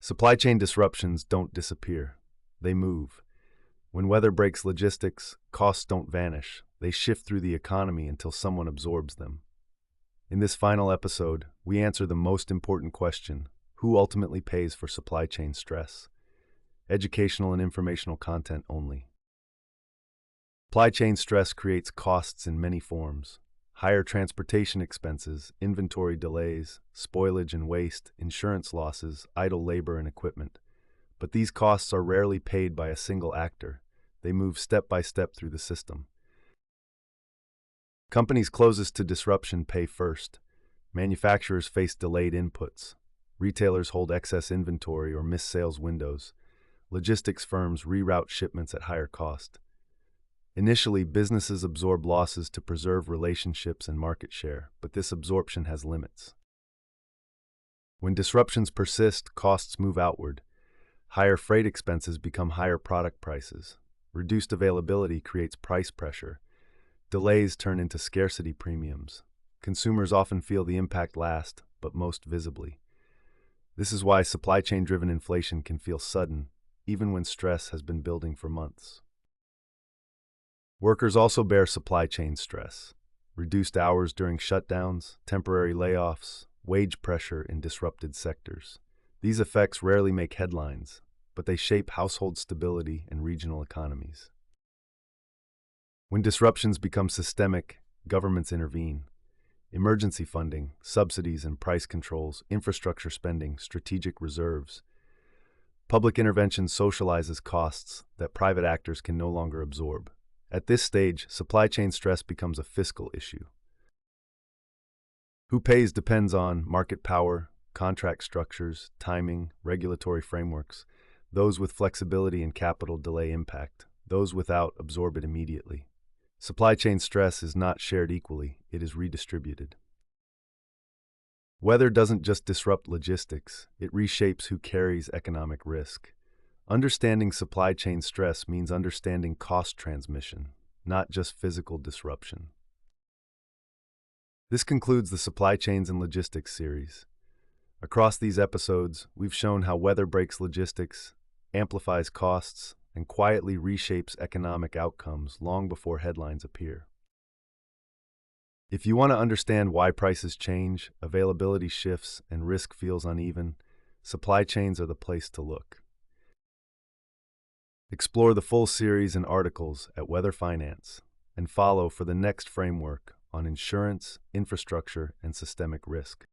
Supply chain disruptions don't disappear. They move. When weather breaks logistics, costs don't vanish. They shift through the economy until someone absorbs them. In this final episode, we answer the most important question: who ultimately pays for supply chain stress? Educational and informational content only. Supply chain stress creates costs in many forms: higher transportation expenses, inventory delays, spoilage and waste, insurance losses, idle labor and equipment. But these costs are rarely paid by a single actor. They move step by step through the system. Companies closest to disruption pay first. Manufacturers face delayed inputs. Retailers hold excess inventory or miss sales windows. Logistics firms reroute shipments at higher cost. Initially, businesses absorb losses to preserve relationships and market share, but this absorption has limits. When disruptions persist, costs move outward. Higher freight expenses become higher product prices. Reduced availability creates price pressure. Delays turn into scarcity premiums. Consumers often feel the impact last, but most visibly. This is why supply chain-driven inflation can feel sudden, even when stress has been building for months. Workers also bear supply chain stress. Reduced hours during shutdowns, temporary layoffs, wage pressure in disrupted sectors. These effects rarely make headlines, but they shape household stability and regional economies. When disruptions become systemic, governments intervene. Emergency funding, subsidies and price controls, infrastructure spending, strategic reserves. Public intervention socializes costs that private actors can no longer absorb. At this stage, supply chain stress becomes a fiscal issue. Who pays depends on market power, contract structures, timing, regulatory frameworks. Those with flexibility and capital delay impact. Those without absorb it immediately. Supply chain stress is not shared equally, it is redistributed. Weather doesn't just disrupt logistics, it reshapes who carries economic risk. Understanding supply chain stress means understanding cost transmission, not just physical disruption. This concludes the Supply Chains and Logistics series. Across these episodes, we've shown how weather breaks logistics, amplifies costs, and quietly reshapes economic outcomes long before headlines appear. If you want to understand why prices change, availability shifts, and risk feels uneven, supply chains are the place to look. Explore the full series and articles at Weather Finance, and follow for the next framework on insurance, infrastructure, and systemic risk.